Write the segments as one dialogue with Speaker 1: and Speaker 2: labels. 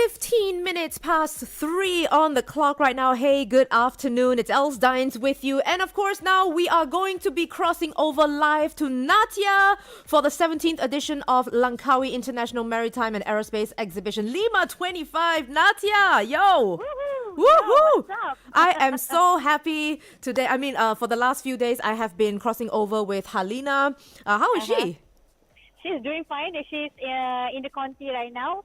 Speaker 1: 15 minutes past 3 on the clock right now. Hey, good afternoon. It's Els Dines with you. And of course, now we are going to be crossing over live to Natia for the 17th edition of Langkawi International Maritime and Aerospace Exhibition, Lima 25. Natia, yo!
Speaker 2: Woohoo!
Speaker 1: Woohoo!
Speaker 2: Yo, what's up?
Speaker 1: I am so happy today. For the last few days, I have been crossing over with Halina. How is she?
Speaker 2: She's doing fine. She's in the Conti right now.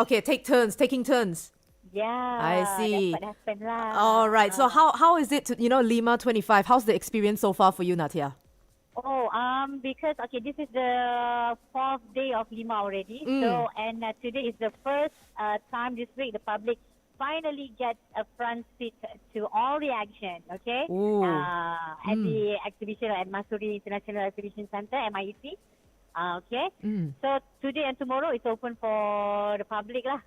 Speaker 1: Okay, taking turns.
Speaker 2: Yeah.
Speaker 1: I see.
Speaker 2: That's what happened lah.
Speaker 1: All right. So how is it to, Lima 25? How's the experience so far for you, Natia?
Speaker 2: Because this is the fourth day of Lima already. So today is the first time this week the public finally gets a front seat to all the action. Okay. At the exhibition at Masuri International Exhibition Center, MIEC. Okay. So today and tomorrow it's open for the public lah.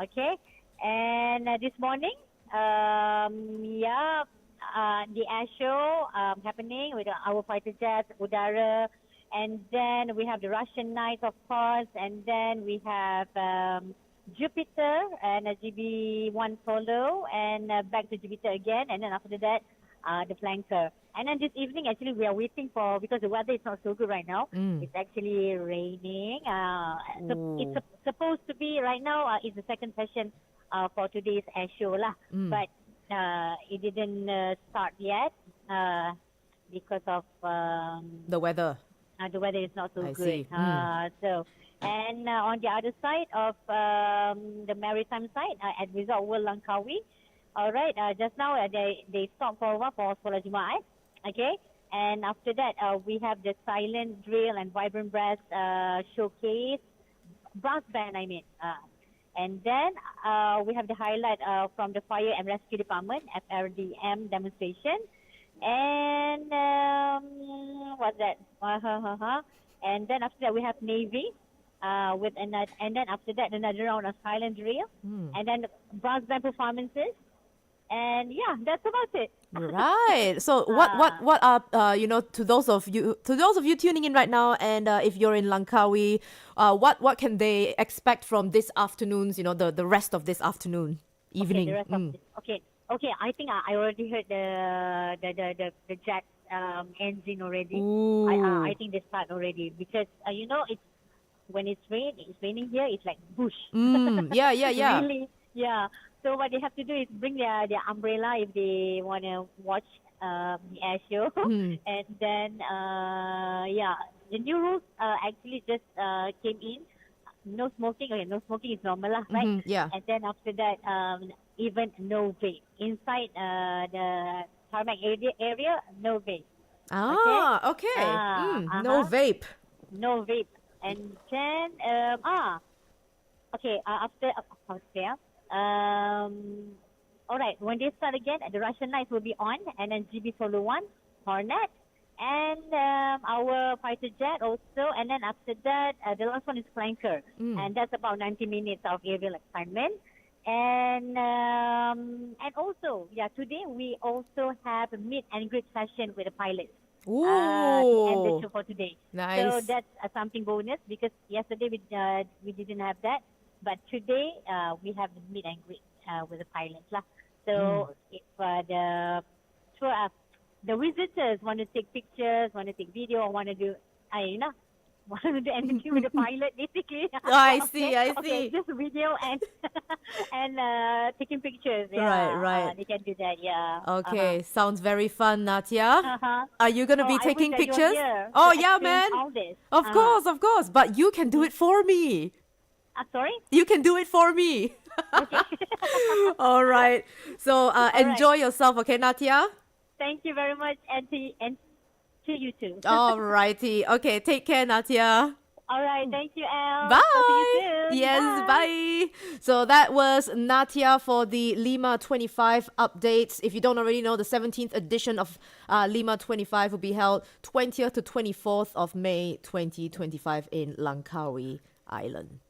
Speaker 2: Okay. And this morning, the air show happening with our fighter jets, Udara, and then we have the Russian Knights, of course, and then we have Jupiter and a GB1 solo, and back to Jupiter again, and then after that, the flanker. And then this evening, actually, we are waiting for, because the weather is not so good right now. It's actually raining. So it's supposed to be, right now, it's the second session for today's air show lah. But it didn't start yet because of
Speaker 1: the weather.
Speaker 2: The weather is not so
Speaker 1: I
Speaker 2: good.
Speaker 1: see.
Speaker 2: And on the other side of the maritime side, at Resort World Langkawi, all right, just now they stopped for a while for Solat Jumaat, okay? And after that, we have the silent drill and vibrant brass showcase, brass band, and then we have the highlight from the Fire and Rescue Department, FRDM demonstration. And what's that? And then after that, we have Navy. And then after that, another round of silent drill. And then brass band performances. And yeah, that's about it.
Speaker 1: Right. So what are to those of you tuning in right now, and if you're in Langkawi, what can they expect from this afternoon's, the rest of this afternoon, evening?
Speaker 2: Okay, the rest of this. Okay. I think I already heard the jet engine already. I think they start already because it's when it's raining here. It's like bush.
Speaker 1: Yeah.
Speaker 2: Really, yeah. So what they have to do is bring their umbrella if they want to watch the air show. And then, the new rules actually just came in. No smoking. Okay, no smoking is normal lah, right?
Speaker 1: Yeah.
Speaker 2: And then after that, even no vape. Inside the tarmac area, no vape.
Speaker 1: Okay. No vape.
Speaker 2: No vape. And then, after, all right, when they start again, the Russian Knights will be on, and then GB Solo 1, Hornet, and our fighter jet also, and then after that, the last one is Flanker, and that's about 90 minutes of aerial assignment. And also, today we also have a meet and greet session with the pilots.
Speaker 1: Ooh.
Speaker 2: To end the show for today.
Speaker 1: Nice.
Speaker 2: So that's something bonus because yesterday we didn't have that. But today, we have the meet and greet with the pilots lah. So if the visitors want to take pictures, want to take video, or want to do, want to do anything with the pilot, basically.
Speaker 1: I see.
Speaker 2: Okay, just video and taking pictures. Yeah.
Speaker 1: Right.
Speaker 2: They can do that. Yeah.
Speaker 1: Okay, sounds very fun, Natia. Are you gonna be taking
Speaker 2: I wish that
Speaker 1: pictures?
Speaker 2: you were here
Speaker 1: Oh
Speaker 2: to
Speaker 1: yeah,
Speaker 2: explain
Speaker 1: man.
Speaker 2: all this.
Speaker 1: Of course. But you can do it for me.
Speaker 2: Sorry?
Speaker 1: You can do it for me.
Speaker 2: Okay.
Speaker 1: All right. So enjoy yourself, okay, Natia?
Speaker 2: Thank you very much, and to you too.
Speaker 1: All righty. Okay, take care, Natia.
Speaker 2: All right. Thank you, Elle.
Speaker 1: Bye.
Speaker 2: Talk to you soon.
Speaker 1: Yes, bye. So that was Natia for the Lima 25 updates. If you don't already know, the 17th edition of Lima 25 will be held 20th to 24th of May 2025 in Langkawi Island.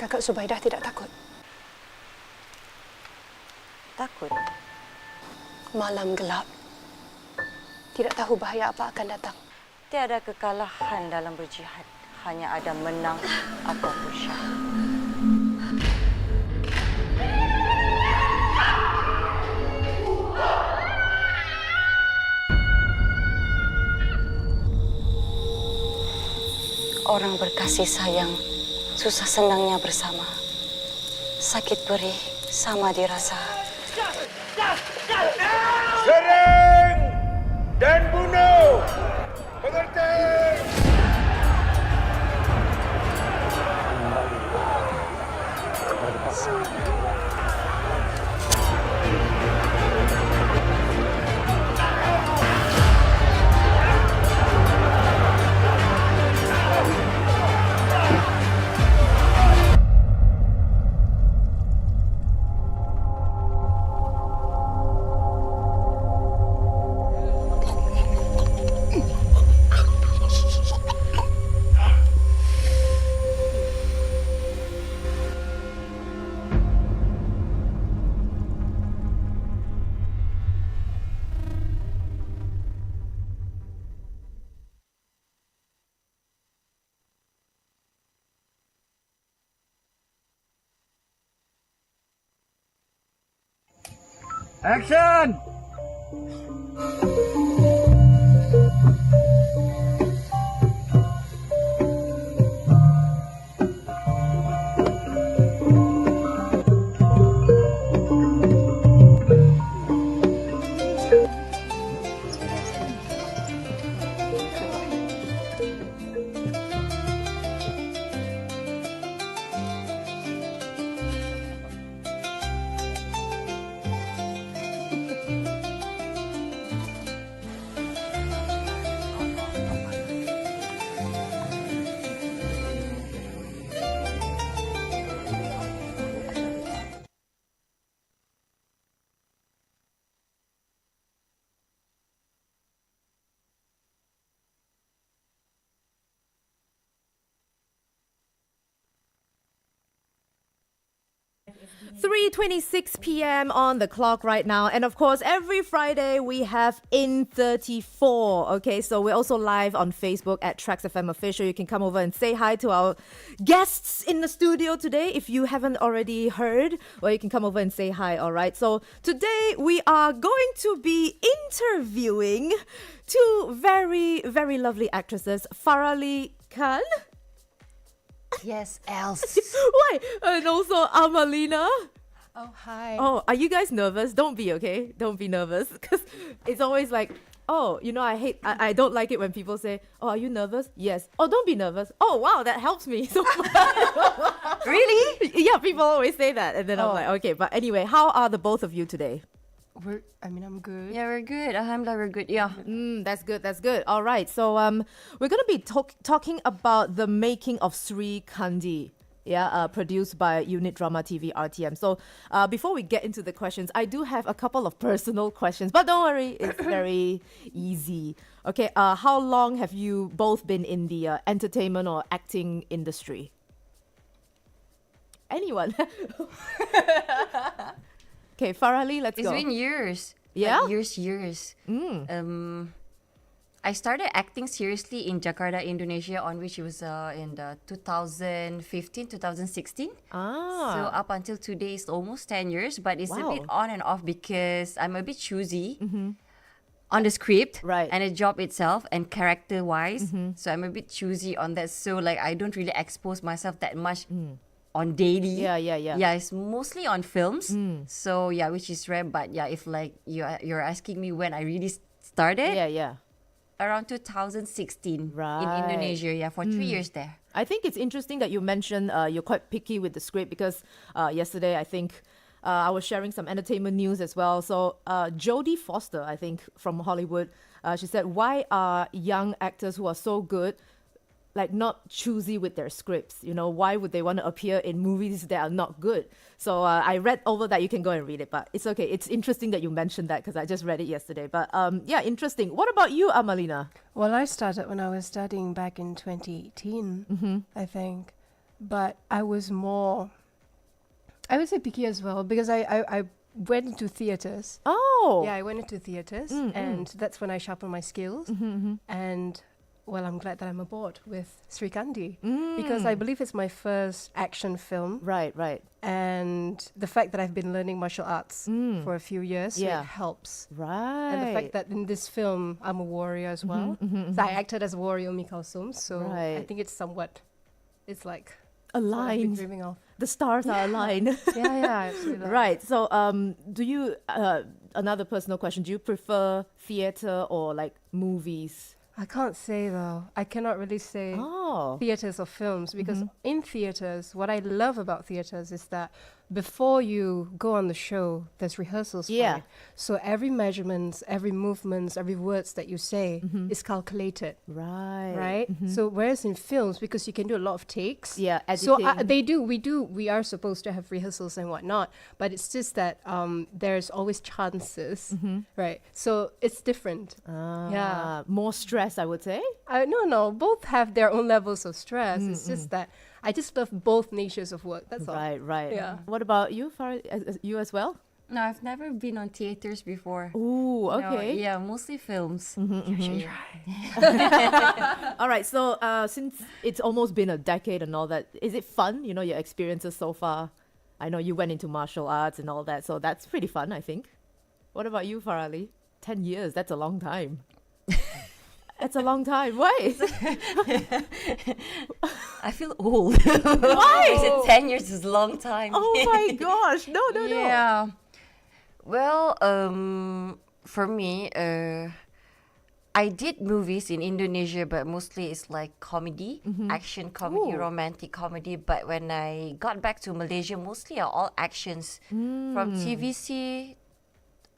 Speaker 3: Kakak Subaidah tidak takut?
Speaker 4: Takut?
Speaker 3: Malam gelap. Tidak tahu bahaya apa akan datang.
Speaker 4: Tiada kekalahan dalam berjihad. Hanya ada menang ataupun syahid. Orang berkasih sayang, susah senangnya bersama. Sakit perih sama dirasa.
Speaker 5: Serang dan bunuh! Mengerti? Action!
Speaker 1: .26 p.m. on the clock right now. And of course, every Friday we have IN34. Okay, so we're also live on Facebook at TRAXXfm Official. You can come over and say hi to our guests in the studio today if you haven't already heard. Or you can come over and say hi, all right? So today we are going to be interviewing two very, very lovely actresses, Farali Khan.
Speaker 3: Yes, Els.
Speaker 1: Why? And also Amalina.
Speaker 3: Oh, hi.
Speaker 1: Oh, are you guys nervous? Don't be, okay? Don't be nervous. Because it's always like, oh, you know, I don't like it when people say, oh, are you nervous? Yes. Oh, don't be nervous. Oh, wow, that helps me so much.
Speaker 3: Really?
Speaker 1: Yeah, people always say that. And then I'm like, okay. But anyway, how are the both of you today?
Speaker 3: I'm good.
Speaker 4: Yeah, we're good. Alhamdulillah, we're good. Yeah.
Speaker 1: That's good. That's good. All right. So we're going to be talking about the making of Srikandi. Yeah, produced by Unit Drama TV RTM. So before we get into the questions, I do have a couple of personal questions, but don't worry, it's very easy. Okay, how long have you both been in the entertainment or acting industry? Anyone? Okay, Farali, let's go.
Speaker 4: It's been years.
Speaker 1: Yeah?
Speaker 4: Like years. I started acting seriously in Jakarta, Indonesia, on which it was in the 2015, 2016. So up until today, it's almost 10 years, but it's a bit on and off because I'm a bit choosy on the script and the job itself and character-wise. So I'm a bit choosy on that. So like I don't really expose myself that much on daily. Yeah, it's mostly on films. So yeah, which is rare. But yeah, if like you're asking me when I really started, around 2016 in Indonesia, for 3 years there.
Speaker 1: I think it's interesting that you mentioned you're quite picky with the script because yesterday I think I was sharing some entertainment news as well. So Jodie Foster, I think from Hollywood, she said, why are young actors who are so good like not choosy with their scripts? You know, why would they want to appear in movies that are not good? So I read over that. You can go and read it, but it's okay. It's interesting that you mentioned that because I just read it yesterday. But yeah, interesting. What about you, Amalina?
Speaker 3: Well, I started when I was studying back in 2018, I think. but I was more, I would say picky as well, because I went into theatres.
Speaker 1: Oh.
Speaker 3: Yeah, I went into theatres, and that's when I sharpened my skills. And well, I'm glad that I'm aboard with Srikandi, because I believe it's my first action film.
Speaker 1: Right, right.
Speaker 3: And the fact that I've been learning martial arts for a few years, so
Speaker 1: Yeah.
Speaker 3: it helps.
Speaker 1: Right.
Speaker 3: And the fact that in this film, I'm a warrior as well. So I acted as a warrior, Mikal Sum, so I
Speaker 1: Right.
Speaker 3: think it's somewhat, it's like what I've been
Speaker 1: aligned.
Speaker 3: dreaming of.
Speaker 1: The stars are aligned.
Speaker 3: Yeah, absolutely.
Speaker 1: Right. So, do you? Another personal question: do you prefer theater or like movies?
Speaker 3: I can't say though. I cannot really say
Speaker 1: Oh.
Speaker 3: theatres or films, because in theatres, what I love about theatres is that before you go on the show, there's rehearsals
Speaker 1: Yeah.
Speaker 3: for it. So every measurements, every movements, every words that you say is calculated.
Speaker 1: Right.
Speaker 3: Right? So whereas in films, because you can do a lot of takes.
Speaker 1: Yeah,
Speaker 3: So
Speaker 1: editing.
Speaker 3: we are supposed to have rehearsals and whatnot, but it's just that there's always chances, right? So it's different. Yeah.
Speaker 1: More stress, I would say.
Speaker 3: No, both have their own levels of stress. It's just that I just love both natures of work. That's all.
Speaker 1: Right, right.
Speaker 3: Yeah.
Speaker 1: What about you, you as well?
Speaker 4: No, I've never been on theaters before.
Speaker 1: Ooh,
Speaker 4: No,
Speaker 1: okay.
Speaker 4: yeah, mostly films.
Speaker 3: You should
Speaker 1: All right. So, since it's almost been a decade and all that, is it fun? You know, your experiences so far. I know you went into martial arts and all that, so that's pretty fun, I think. What about you, Farali? 10 years. That's a long time. That's a long time. Why?
Speaker 4: I feel old. Why? I said 10 years is a long time.
Speaker 1: Oh my gosh. No.
Speaker 4: Yeah. Well, for me, I did movies in Indonesia, but mostly it's like comedy, action comedy,
Speaker 1: Ooh.
Speaker 4: romantic comedy. But when I got back to Malaysia, mostly are all actions. From TVC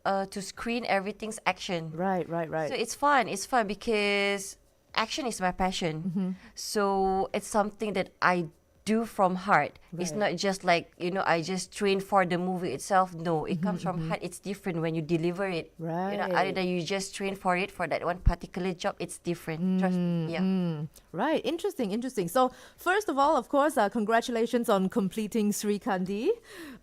Speaker 4: to screen, everything's action.
Speaker 1: Right.
Speaker 4: So it's fun. It's fun because action is my passion. So it's something that I do from heart. It's
Speaker 1: Right.
Speaker 4: not just like, I just train for the movie itself. No, it comes from heart. It's different when you deliver it. Other
Speaker 1: Right.
Speaker 4: than you just train for it for that one particular job, it's different. Trust me. Yeah.
Speaker 1: Right. Interesting. So, first of all, of course, congratulations on completing Srikandi.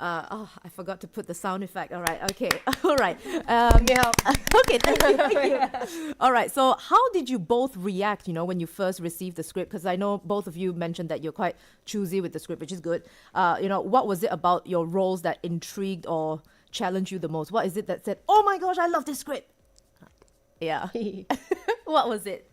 Speaker 1: I forgot to put the sound effect. All right. Okay. All right. Okay. Thank you. All right. So, how did you both react, when you first received the script? Because I know both of you mentioned that you're quite choosy with the script, which is good. What was it about your roles that intrigued or challenged you the most? What is it that said, oh my gosh, I love this script? Yeah. What was it?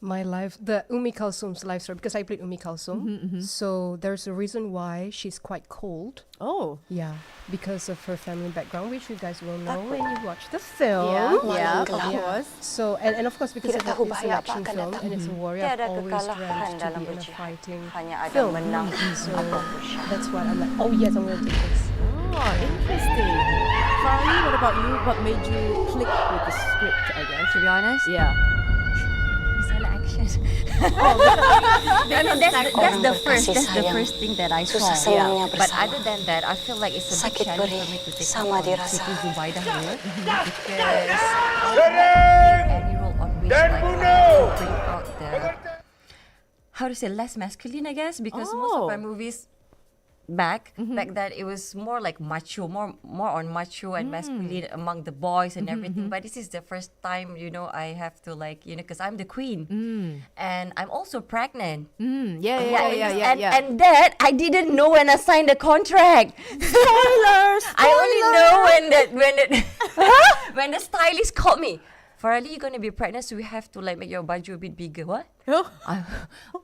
Speaker 3: My life, the Umi Kalsum's life story, because I played Umi Kalsum. So there's a reason why she's quite cold.
Speaker 1: Oh.
Speaker 3: Yeah, because of her family background, which you guys will know when you watch the film.
Speaker 1: Yeah, of
Speaker 3: Yeah.
Speaker 1: course.
Speaker 3: So, and of course, because
Speaker 6: Tidak
Speaker 3: it's
Speaker 6: tahu
Speaker 3: an
Speaker 6: bahaya apa
Speaker 3: action
Speaker 6: akan
Speaker 3: film
Speaker 6: datang.
Speaker 3: and it's a warrior, I've
Speaker 6: Tiada
Speaker 3: always
Speaker 6: kekalahan
Speaker 3: dreamt to
Speaker 6: dalam
Speaker 3: be in a
Speaker 6: berjihad.
Speaker 3: fighting
Speaker 6: Hanya ada
Speaker 3: film.
Speaker 6: menang
Speaker 3: So
Speaker 6: atau push.
Speaker 3: that's why I'm like, oh yes, I'm going to take this.
Speaker 1: Oh, interesting. Farali, what about you? What made you click with the script, I guess?
Speaker 4: To be honest,
Speaker 1: Yeah.
Speaker 4: misalnya action. That's the first.
Speaker 6: kasih
Speaker 4: That's the
Speaker 6: sayang.
Speaker 4: first thing that I saw.
Speaker 6: Susah senangnya
Speaker 4: But
Speaker 6: bersama.
Speaker 4: other than that, I feel like it's a big
Speaker 6: Sakit
Speaker 4: challenge
Speaker 6: perih
Speaker 4: for me to take
Speaker 6: sama
Speaker 4: up on
Speaker 6: dirasa.
Speaker 4: Siti Zubaidah here because
Speaker 5: Sering
Speaker 4: any role on which
Speaker 5: dan
Speaker 4: like
Speaker 5: bunuh.
Speaker 4: bring out the how to say less masculine, I guess, because most of my movies back then it was more like macho, more on macho and masculine among the boys and everything. But this is the first time I have to because I'm the queen and I'm also pregnant.
Speaker 1: Yeah.
Speaker 4: And that I didn't know when I signed the contract.
Speaker 1: Spoilers!
Speaker 4: I only know when the stylist called me. Farali, you're gonna be pregnant, so we have to make your baju a bit bigger. What?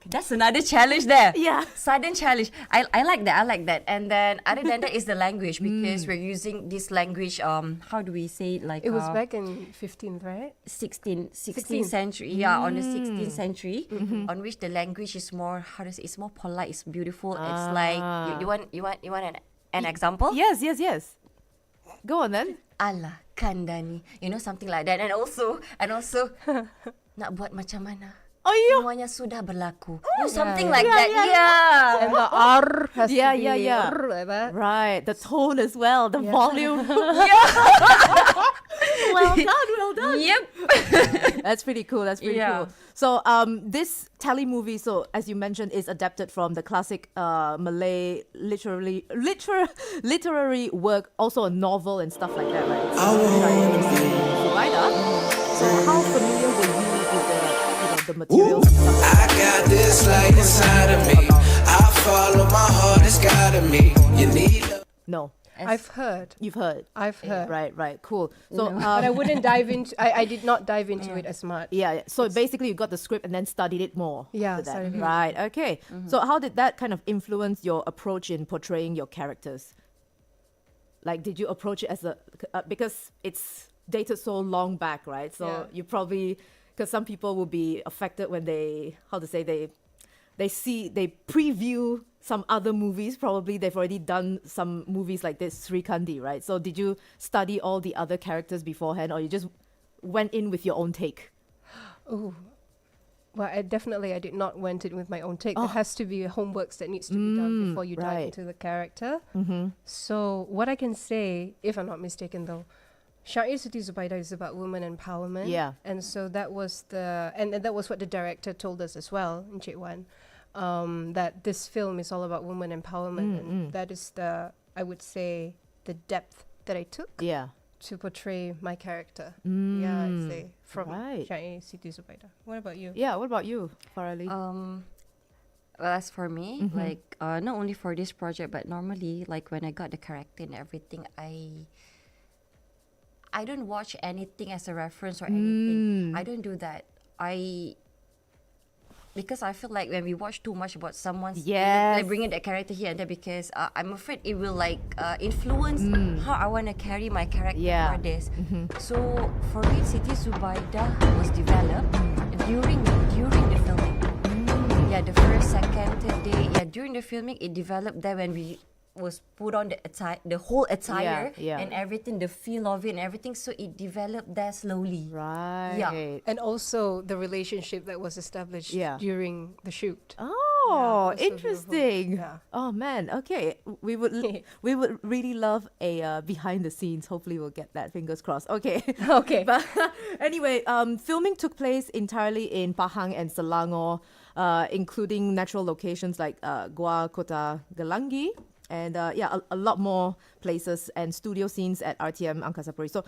Speaker 4: That's another challenge there.
Speaker 1: Yeah.
Speaker 4: Sudden challenge. I like that. And then other than that is the language because we're using this language. How do we say it?
Speaker 3: It was back in 15th, right?
Speaker 4: 16th century. Yeah, on the 16th century, on which the language is more it's more polite. It's beautiful. It's like you want an example?
Speaker 1: Yes. Go on then.
Speaker 4: Ala kandani, something like that, and also nak buat macam mana?
Speaker 1: Oh, you.
Speaker 4: Semuanya sudah berlaku. Something like that. Yeah.
Speaker 3: And the R has to be
Speaker 1: Yeah.
Speaker 3: R like that.
Speaker 1: Right, the tone as well, the volume. well done, well done.
Speaker 4: Yep.
Speaker 1: That's pretty cool. That's pretty
Speaker 4: Yeah.
Speaker 1: cool. So, this telemovie, so as you mentioned, is adapted from the classic Malay literary work, also a novel and stuff like that, right? Zubaida. So, how familiar were you with the materials and stuff?
Speaker 6: I got this light inside of me. I follow my heart, it's guiding me. You need love.
Speaker 1: No,
Speaker 3: I've heard.
Speaker 1: you've heard.
Speaker 3: I've heard.
Speaker 1: Right, cool. So,
Speaker 3: But I wouldn't dive into. I did not dive into it as much.
Speaker 1: yeah. So basically, you got the script and then studied it more.
Speaker 3: Yeah,
Speaker 1: after that.
Speaker 3: studied it.
Speaker 1: Right. Okay. So how did that kind of influence your approach in portraying your characters? Like, did you approach it as a because it's dated so long back, right? So
Speaker 3: Yeah.
Speaker 1: you probably, because some people will be affected when they they preview some other movies. Probably they've already done some movies like this, Srikandi, right? So did you study all the other characters beforehand, or you just went in with your own take?
Speaker 3: Ooh. Well, I did not went in with my own take. There has to be homeworks that needs to be done before you dive
Speaker 1: right.
Speaker 3: into the character. So what I can say, if I'm not mistaken though, Syair Siti Zubaida is about women empowerment.
Speaker 1: Yeah.
Speaker 3: And so that was and that was what the director told us as well, Encik Wan, that this film is all about women empowerment. And that is I would say, the depth that I took
Speaker 1: Yeah.
Speaker 3: to portray my character. Yeah, I'd say, from
Speaker 1: Right.
Speaker 3: Syair Siti Zubaida. What about you?
Speaker 1: Yeah. What about you, Farali?
Speaker 4: Well, as for me, like not only for this project, but normally, like when I got the character and everything, I don't watch anything as a reference or anything. I don't do that. Because I feel like when we watch too much about someone's,
Speaker 1: Yes.
Speaker 4: like bringing that character here and there, because I'm afraid it will like influence how I want to carry my character
Speaker 1: Yeah.
Speaker 4: for this. So for me, Siti Zubaida was developed during the filming. Yeah, the first, second, third day. Yeah, during the filming, it developed there when we was put on the whole attire
Speaker 1: Yeah.
Speaker 4: and everything, the feel of it and everything. So it developed there slowly.
Speaker 1: Right.
Speaker 4: Yeah.
Speaker 3: And also the relationship that was established
Speaker 1: Yeah.
Speaker 3: during the shoot.
Speaker 1: Oh,
Speaker 3: also
Speaker 1: interesting.
Speaker 3: beautiful. Yeah.
Speaker 1: Oh man. Okay, we would really love a behind the scenes. Hopefully, we'll get that. Fingers crossed. Okay.
Speaker 3: Okay.
Speaker 1: But anyway, filming took place entirely in Pahang and Selangor, including natural locations like Gua Kota Gelangi. And a lot more places and studio scenes at RTM Angkasa Puri. So,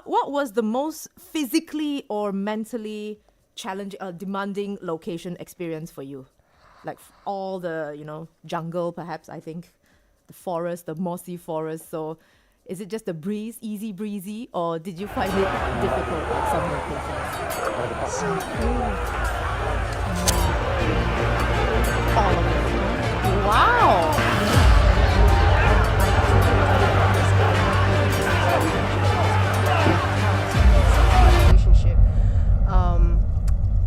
Speaker 1: what was the most physically or mentally challenging, demanding location experience for you? Like all the, jungle, perhaps, I think, the forest, the mossy forest. So, is it just the breeze, easy breezy, or did you find it difficult at some locations? All of it. Wow.
Speaker 3: Relationship.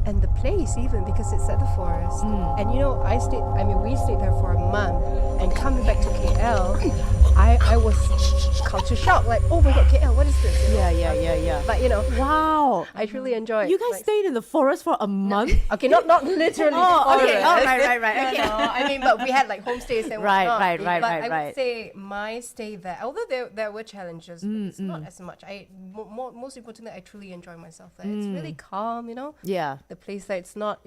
Speaker 3: And the place even, because it's at the forest. And we stayed there for a month, and coming back to KL, I was culture shock, like, oh my god, KL, what is this?
Speaker 1: Yeah.
Speaker 3: But
Speaker 1: Wow.
Speaker 3: I truly enjoyed.
Speaker 1: You guys stayed in the forest for a month?
Speaker 3: Okay, not literally.
Speaker 1: Oh, okay.
Speaker 3: forest.
Speaker 1: Oh, right. Okay.
Speaker 3: No, I mean, but we had like homestays and
Speaker 1: Right,
Speaker 3: whatnot.
Speaker 1: right,
Speaker 3: But I
Speaker 1: right.
Speaker 3: would say my stay there, although there were challenges, but it's not as much. Most importantly, I truly enjoy myself there. It's really calm,
Speaker 1: Yeah.
Speaker 3: The place that it's not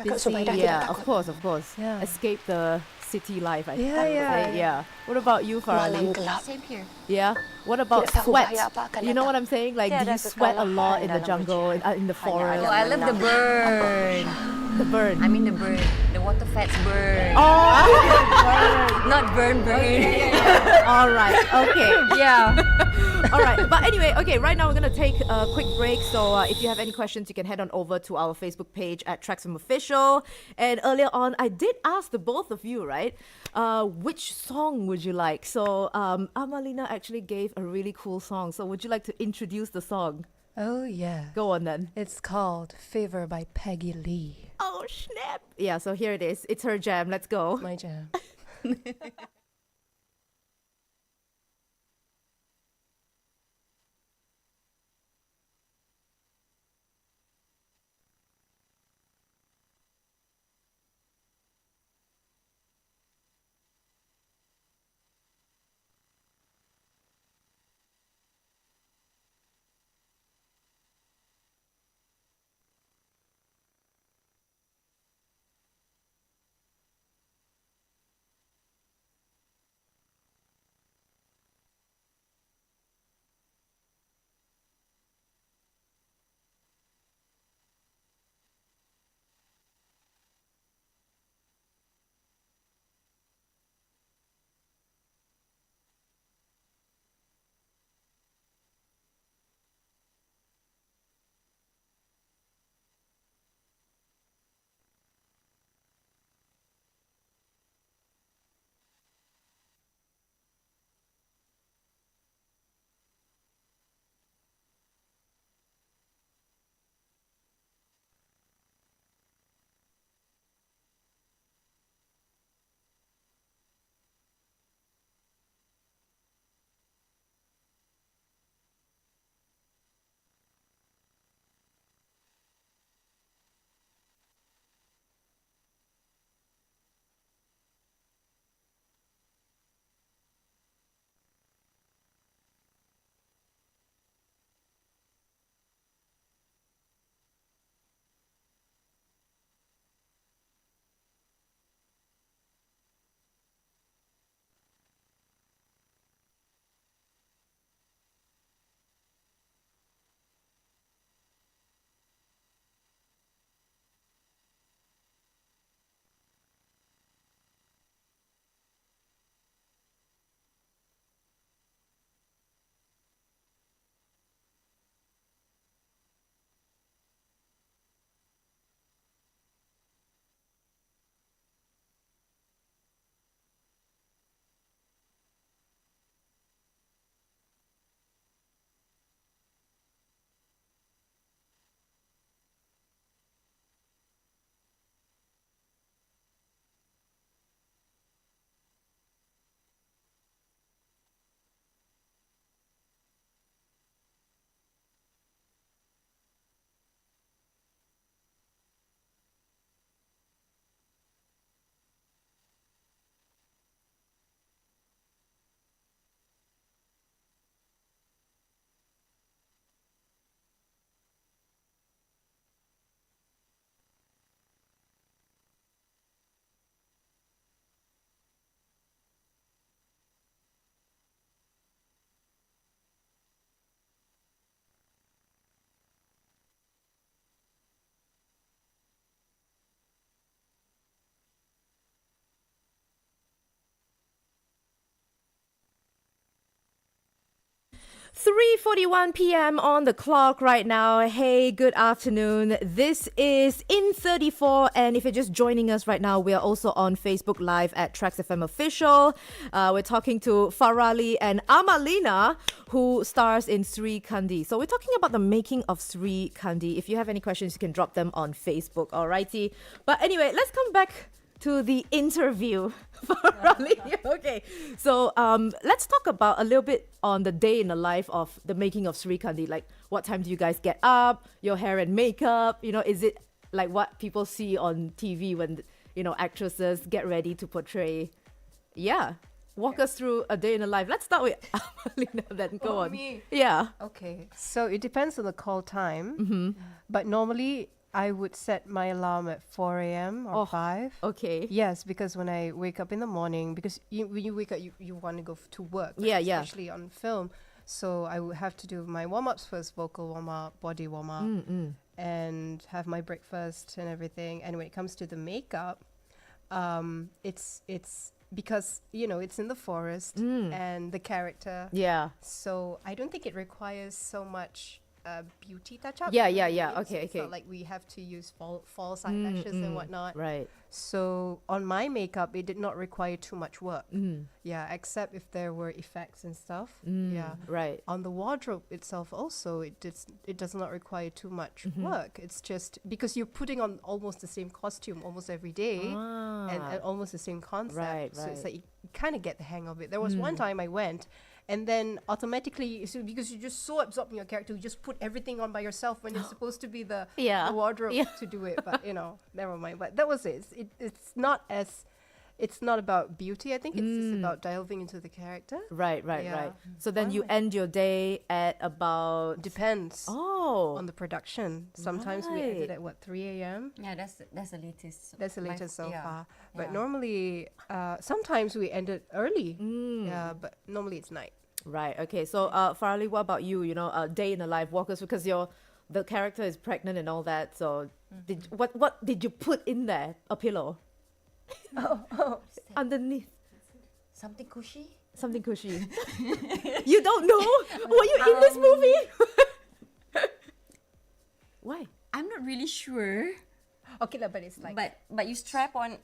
Speaker 1: Busy, yeah, of course.
Speaker 3: Yeah.
Speaker 1: Escape the city life, I
Speaker 3: Yeah,
Speaker 1: would
Speaker 3: yeah.
Speaker 1: say. Yeah. What about you, Farali?
Speaker 4: Same here.
Speaker 1: Yeah. What about sweat? You know what I'm saying? Like, do you sweat a lot in the jungle, in the forest?
Speaker 4: Oh, I love the burn.
Speaker 1: The burn.
Speaker 4: I mean the burn. The water fats burn.
Speaker 1: Oh,
Speaker 4: Not burn.
Speaker 1: all right. Okay.
Speaker 4: Yeah.
Speaker 1: All right. But anyway, okay, right now we're going to take a quick break. So if you have any questions, you can head on over to our Facebook page at TRAXXfm Official. And earlier on, I did ask the both of you, right? Which song would you like? So Amalina actually gave a really cool song. So would you like to introduce the song?
Speaker 3: Oh yeah.
Speaker 1: Go on then.
Speaker 3: It's called Favor by Peggy Lee.
Speaker 1: Oh, snap. Yeah, so here it is. It's her jam. Let's go.
Speaker 3: My jam.
Speaker 1: 3:41 p.m. on the clock right now. Hey, good afternoon. This is IN34, and if you're just joining us right now, we are also on Facebook Live at TRAXXfm Official. We're talking to Farali and Amalina, who stars in Srikandi. So we're talking about the making of Srikandi. If you have any questions, you can drop them on Facebook, alrighty? But anyway, let's come back to the interview. Farali. Okay, so let's talk about a little bit on the day in the life of the making of Srikandi. Like, what time do you guys get up? Your hair and makeup? You know, is it like what people see on TV when, you know, actresses get ready to portray? Yeah. Walk us through a day in the life. Let's start with Amalina, then go on.
Speaker 3: Me.
Speaker 1: Yeah.
Speaker 3: Okay, so it depends on the call time, but normally I would set my alarm at 4 a.m. or 5.
Speaker 1: Okay.
Speaker 3: Yes, because when I wake up in the morning, because when you wake up, you want to go to work.
Speaker 1: Yeah,
Speaker 3: right?
Speaker 1: yeah.
Speaker 3: Especially on film. So I would have to do my warm-ups first, vocal warm-up, body warm-up, and have my breakfast and everything. And when it comes to the makeup, it's because, you know, it's in the forest and the character.
Speaker 1: Yeah.
Speaker 3: So I don't think it requires so much beauty touch-up.
Speaker 1: Yeah.
Speaker 3: It's
Speaker 1: Okay.
Speaker 3: not like we have to use false eyelashes and whatnot.
Speaker 1: Right.
Speaker 3: So on my makeup, it did not require too much work. Yeah, except if there were effects and stuff. Yeah.
Speaker 1: Right.
Speaker 3: On the wardrobe itself also, it does not require too much work. It's just because you're putting on almost the same costume almost every day and almost the same concept.
Speaker 1: Right,
Speaker 3: So it's
Speaker 1: right.
Speaker 3: like you kind of get the hang of it. There was one time I went, and then automatically, so because you're just so absorbed in your character, you just put everything on by yourself when it's supposed to be the wardrobe to do it. But, you know, never mind. But that was it. It's not about beauty. I think it's just about delving into the character.
Speaker 1: Right.
Speaker 3: Yeah.
Speaker 1: So then you end your day at about...
Speaker 3: Depends
Speaker 1: Oh.
Speaker 3: on the production. Sometimes we ended at 3 a.m.
Speaker 4: Yeah, that's the latest.
Speaker 3: That's the latest so
Speaker 4: yeah.
Speaker 3: far. But
Speaker 4: Yeah.
Speaker 3: normally, sometimes we ended early. Yeah, but normally it's night.
Speaker 1: Right. Okay. So, Farali, what about you? You know, a day in the life, walk us, because the character is pregnant and all that. So, what did you put in there? A pillow underneath,
Speaker 4: Something cushy.
Speaker 1: something cushy. You don't know? Were you in this movie? Why?
Speaker 4: I'm not really sure,
Speaker 3: Okay, but it's like
Speaker 4: but you strap on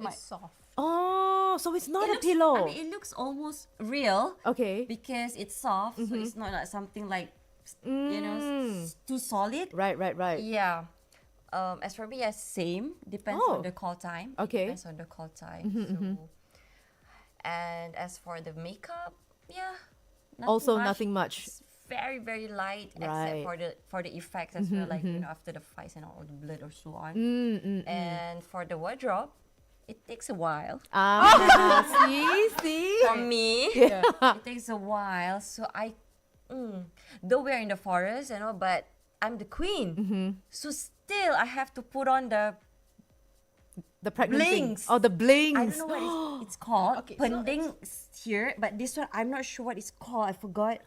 Speaker 4: my.
Speaker 3: it's soft.
Speaker 1: Oh, so it's not
Speaker 4: It
Speaker 1: a
Speaker 4: looks-
Speaker 1: pillow.
Speaker 4: I mean, it looks almost real
Speaker 1: Okay.
Speaker 4: because it's soft, so it's not like something like you know too solid.
Speaker 1: Right.
Speaker 4: Yeah. As for me, yes, same. Depends
Speaker 1: Oh.
Speaker 4: on the call time.
Speaker 1: Okay.
Speaker 4: Depends on the call time. So, and as for the makeup, yeah.
Speaker 1: Nothing much.
Speaker 4: It's very very light,
Speaker 1: Right.
Speaker 4: except for the effects as well, like you know after the fights and all the blood or so on. And for the wardrobe, it takes a while.
Speaker 1: See?
Speaker 4: For me, it takes a while. So though we're in the forest, you know, but I'm the queen. So still, I have to put on the
Speaker 1: The pregnant thing.
Speaker 4: Blings.
Speaker 1: Oh, the blings.
Speaker 4: I don't know what it's called.
Speaker 3: Okay, so
Speaker 4: Pending here, but this one I'm not sure what it's called. I forgot.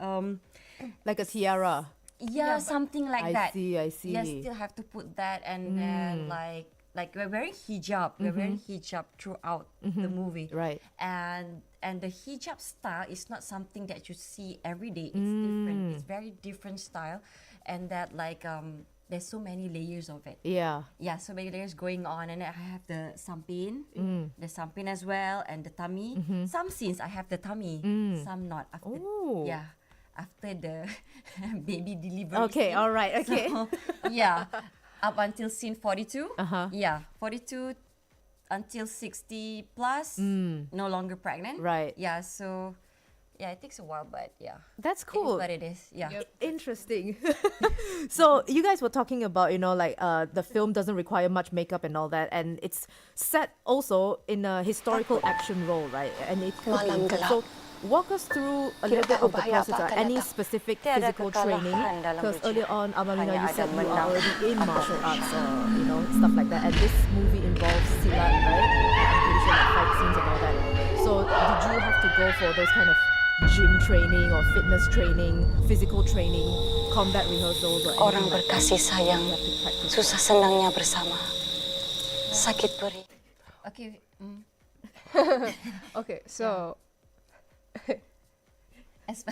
Speaker 1: Like a tiara.
Speaker 4: Yeah, something like that.
Speaker 1: I see.
Speaker 4: You still have to put that, and then like we're wearing hijab. We're wearing hijab throughout the movie.
Speaker 1: Right.
Speaker 4: And the hijab style is not something that you see every day. It's different. It's very different style, and that like there's so many layers of it.
Speaker 1: Yeah.
Speaker 4: Yeah, so many layers going on, and I have the sampin, as well, and the tummy. Some scenes I have the tummy, some not. After,
Speaker 1: Ooh.
Speaker 4: after the baby delivery.
Speaker 1: Okay,
Speaker 4: scene.
Speaker 1: all right, okay.
Speaker 4: So, yeah, up until scene 42. Yeah, 42 until 60 plus, no longer pregnant.
Speaker 1: Right.
Speaker 4: Yeah, so yeah, it takes a while, but yeah.
Speaker 1: That's
Speaker 4: It is
Speaker 1: cool.
Speaker 4: what it is. Yeah.
Speaker 1: Interesting. So you guys were talking about, you know, like the film doesn't require much makeup and all that, and it's set also in a historical action role, right? And it could be intense. So walk us through a little bit of the process. Any specific physical training? Because earlier on, Amalina, you said you are already in martial arts, you know, stuff like that. And this movie involves silat, right? I'm pretty sure like fight scenes and all that. So did you have to go for those kind of gym training or fitness training, physical training, combat rehearsals, or
Speaker 7: Orang
Speaker 1: anything like that?
Speaker 7: berkasih sayang,
Speaker 1: You have to practice.
Speaker 7: susah senangnya bersama. Sakit perih.
Speaker 4: Okay.
Speaker 3: Okay, so
Speaker 4: As,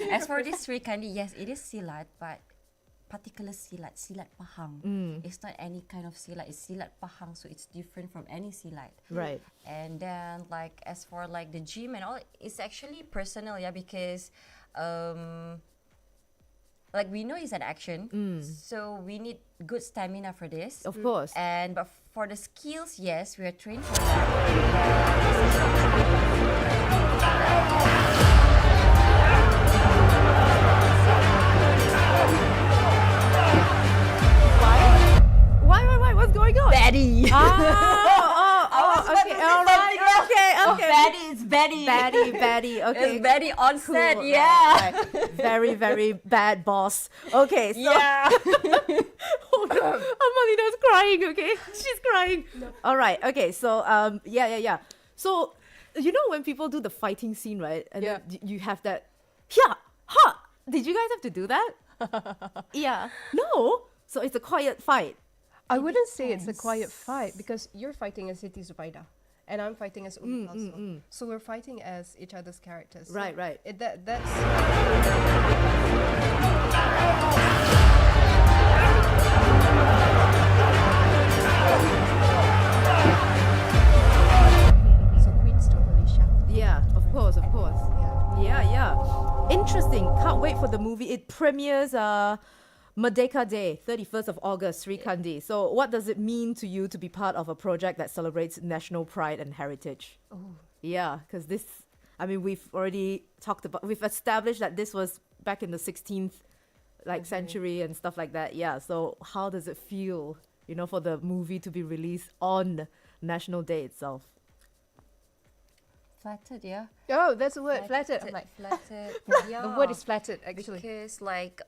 Speaker 4: as for this Srikandi, yes, it is silat, but particular silat Pahang. It's not any kind of silat, it's silat Pahang, so it's different from any silat.
Speaker 1: Right.
Speaker 4: And then like as for like the gym and all, it's actually personal, yeah, because like we know it's an action, so we need good stamina for this.
Speaker 1: Of course.
Speaker 4: And but for the skills, yes, we are trained for that.
Speaker 1: Why? What's going on?
Speaker 4: Betty.
Speaker 1: Okay. All right. Okay.
Speaker 4: Betty, it's Betty.
Speaker 1: Betty. Okay.
Speaker 4: It's Betty on set,
Speaker 1: Cool,
Speaker 4: yeah.
Speaker 1: right. Very, very bad boss. Okay, so
Speaker 4: Yeah.
Speaker 1: Amalina's crying, okay? She's crying. All right, okay, so yeah. So you know when people do the fighting scene, right? And then you have that Did you guys have to do that? Yeah. No. So it's a quiet fight.
Speaker 3: I wouldn't say it's a quiet fight because you're fighting as Siti Zubaida and I'm fighting as So we're fighting as each other's characters. So
Speaker 1: Right.
Speaker 3: that's so Queen's totally shout.
Speaker 1: Yeah, of course.
Speaker 3: Yeah.
Speaker 1: Yeah. Interesting. Can't wait for the movie. It premieres Merdeka Day, 31st of August, Srikandi. So what does it mean to you to be part of a project that celebrates national pride and heritage?
Speaker 3: Oh.
Speaker 1: Yeah, because we've already we've established that this was back in the 16th century and stuff like that. Yeah, so how does it feel, for the movie to be released on National Day itself?
Speaker 4: Flattered, yeah.
Speaker 3: Oh, that's a word. Flattered. I'm like,
Speaker 4: Flattered. Yeah.
Speaker 3: the word is flattered actually.
Speaker 4: Because like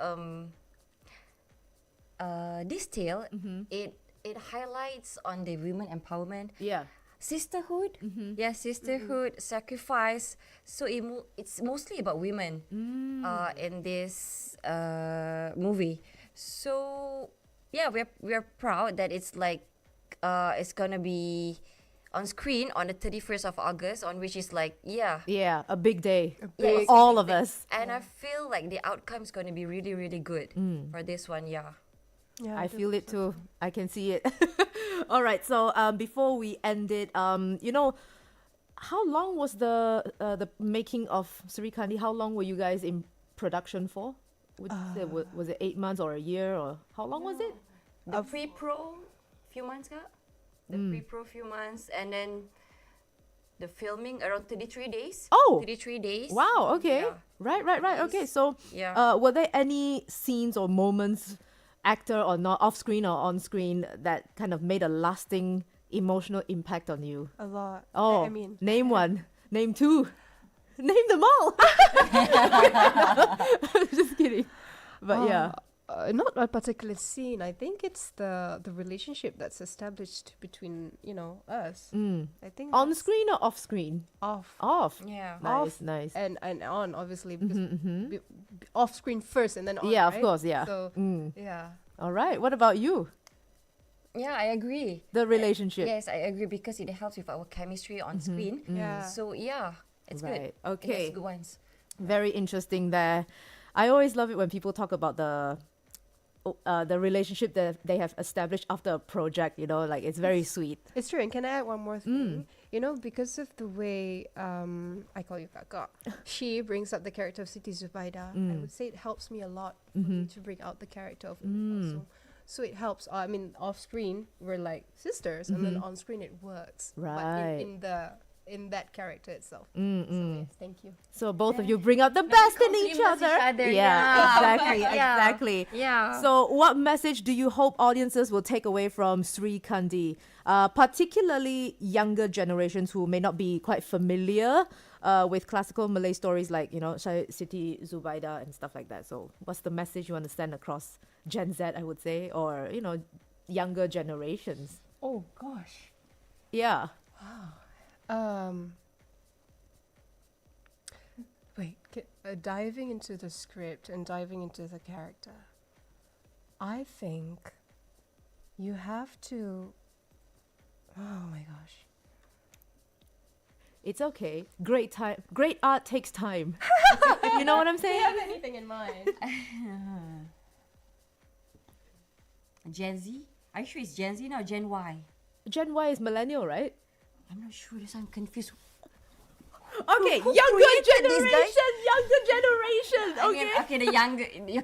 Speaker 4: this tale, it highlights on the women empowerment,
Speaker 1: Yeah.
Speaker 4: sisterhood, sisterhood, sacrifice. So it's mostly about women in this movie. So yeah, we're proud that it's like it's gonna be on screen on the 31st of August, on which is like
Speaker 1: Yeah, a big day
Speaker 4: big-
Speaker 1: for all of us.
Speaker 4: and I feel like the outcome is gonna be really, really good for this one. Yeah.
Speaker 3: Yeah,
Speaker 1: I feel it too. I can see it. All right. So before we end it, how long was the making of Srikandi? How long were you guys in production for? Was it 8 months or a year, or how long was it?
Speaker 4: The pre-pro, few months, ka? The pre-pro few months, and then the filming around 33 days.
Speaker 1: Oh!
Speaker 4: 33 days.
Speaker 1: Wow. Okay.
Speaker 4: Yeah.
Speaker 1: Right. Okay. So
Speaker 4: Yeah.
Speaker 1: were there any scenes or moments, actor or not, off screen or on screen, that kind of made a lasting emotional impact on you?
Speaker 3: a lot.
Speaker 1: Oh,
Speaker 3: I mean,
Speaker 1: name one, name two, name them all. Just kidding. But yeah.
Speaker 3: not a particular scene. I think it's the relationship that's established between us. I think
Speaker 1: On
Speaker 3: that's
Speaker 1: screen or off screen?
Speaker 3: off
Speaker 1: Off.
Speaker 4: Yeah.
Speaker 1: Nice.
Speaker 3: and on obviously because off screen first and then on.
Speaker 1: Yeah, of
Speaker 3: right?
Speaker 1: course, yeah.
Speaker 3: So
Speaker 1: Mm.
Speaker 3: yeah.
Speaker 1: All right. What about you?
Speaker 4: Yeah, I agree.
Speaker 1: The relationship.
Speaker 4: Yes, I agree because it helps with our chemistry on screen.
Speaker 3: Yeah.
Speaker 4: So yeah, it's
Speaker 1: Right,
Speaker 4: good.
Speaker 1: okay.
Speaker 4: It's good ones.
Speaker 1: Very interesting there. I always love it when people talk about the relationship that they have established after a project. It's very sweet.
Speaker 3: It's true. And can I add one more thing? Because of the way I call you Kaka, she brings up the character of Siti Zubaida. I would say it helps me a lot for me to bring out the character of also. So it helps. I mean, off screen we're like sisters, and then on screen it works.
Speaker 1: Right.
Speaker 3: But in that character itself. So yes, thank you.
Speaker 1: So both of you bring out the best in each
Speaker 4: complement
Speaker 1: other.
Speaker 4: each other,
Speaker 1: Yeah,
Speaker 4: yeah.
Speaker 1: exactly.
Speaker 4: Yeah.
Speaker 1: So what message do you hope audiences will take away from Srikandi, particularly younger generations who may not be quite familiar with classical Malay stories like, Siti Zubaida and stuff like that? So what's the message you want to send across Gen Z, I would say, or, younger generations?
Speaker 3: Oh gosh.
Speaker 1: Yeah.
Speaker 3: Diving into the script and diving into the character, I think you have to. Oh my gosh.
Speaker 1: It's okay. Great art takes time. You know what I'm
Speaker 3: Do you
Speaker 1: saying?
Speaker 3: have anything in mind?
Speaker 4: Gen Z? Are you sure it's Gen Z or Gen Y?
Speaker 1: Gen Y is millennial, right?
Speaker 4: I'm not sure. This I'm confused.
Speaker 1: Okay,
Speaker 4: who
Speaker 1: younger
Speaker 4: created these guys?
Speaker 1: generation.
Speaker 4: I mean, okay,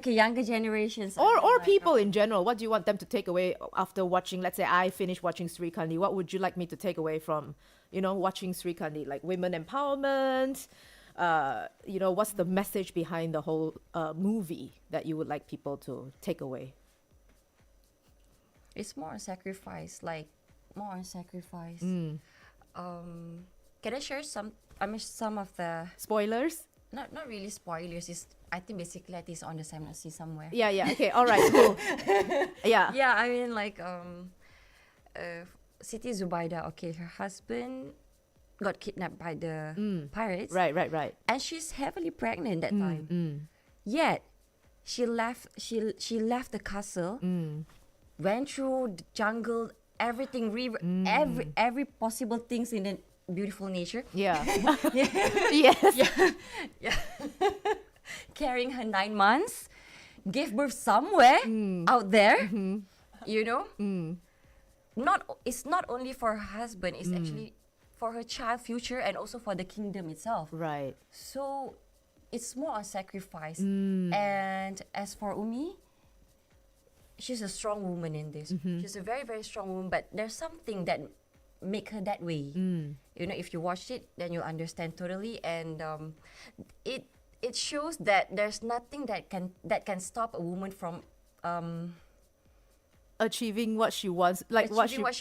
Speaker 4: the younger generations.
Speaker 1: Or people in general. What do you want them to take away after watching? Let's say I finished watching Srikandi. What would you like me to take away from, watching Srikandi? Like women empowerment. What's the message behind the whole movie that you would like people to take away?
Speaker 4: It's more on sacrifice, Can I share some of the
Speaker 1: Spoilers?
Speaker 4: not really spoilers. I think basically it's on the see somewhere.
Speaker 1: Yeah. Okay. All right. Cool. Yeah.
Speaker 4: Yeah, I mean Siti Zubaida. Okay, her husband got kidnapped by the pirates.
Speaker 1: Right.
Speaker 4: And she's heavily pregnant that time. Yet she left the castle, went through the jungle, everything, every possible things in the beautiful nature.
Speaker 1: Yeah. Yes.
Speaker 4: Yeah. Carrying her 9 months, gave birth somewhere out there. It's not only for her husband, it's actually for her child future and also for the kingdom itself.
Speaker 1: Right.
Speaker 4: So it's more on sacrifice. And as for Umi, she's a strong woman in this. She's a very, very strong woman, but there's something that make her that way. If you watch it, then you'll understand totally. And it shows that there's nothing that can stop a woman from
Speaker 1: achieving what she wants, like what she
Speaker 4: wants.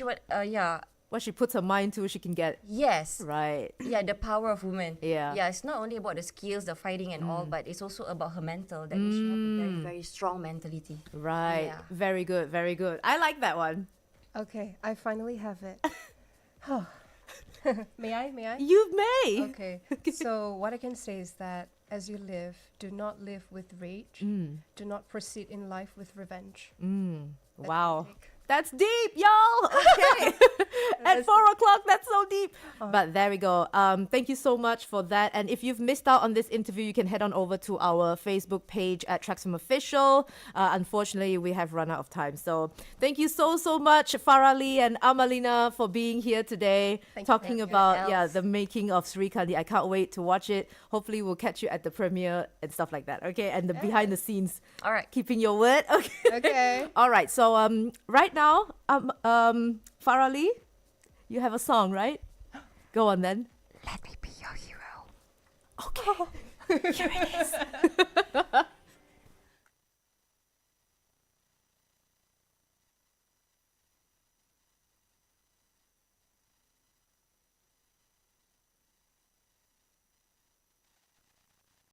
Speaker 1: what she puts her mind to, she can get.
Speaker 4: Yes.
Speaker 1: Right.
Speaker 4: Yeah, the power of women.
Speaker 1: Yeah.
Speaker 4: Yeah, it's not only about the skills, the fighting and all, but it's also about her mental. That she have a very, very strong mentality.
Speaker 1: Right.
Speaker 4: Yeah.
Speaker 1: Very good. Very good. I like that one.
Speaker 3: Okay, I finally have it. May I?
Speaker 1: You may.
Speaker 3: Okay. So what I can say is that as you live, do not live with rage. Do not proceed in life with revenge. That's
Speaker 1: Wow.
Speaker 3: my take.
Speaker 1: That's deep, y'all. Okay. At 4 o'clock, that's so deep. But there we go. Thank you so much for that. And if you've missed out on this interview, you can head on over to our Facebook page at TRAXXfm Official. Unfortunately, we have run out of time. So thank you so much, Farali and Amalina, for being here today, talking about the making of Srikandi. I can't wait to watch it. Hopefully, we'll catch you at the premiere and stuff like that. Okay, and the behind the scenes.
Speaker 4: All right.
Speaker 1: Keeping your word. Okay.
Speaker 3: Okay.
Speaker 1: All right. So right now, Farali, you have a song, right? Go on then.
Speaker 4: Let me be your hero.
Speaker 1: Okay. Here it is.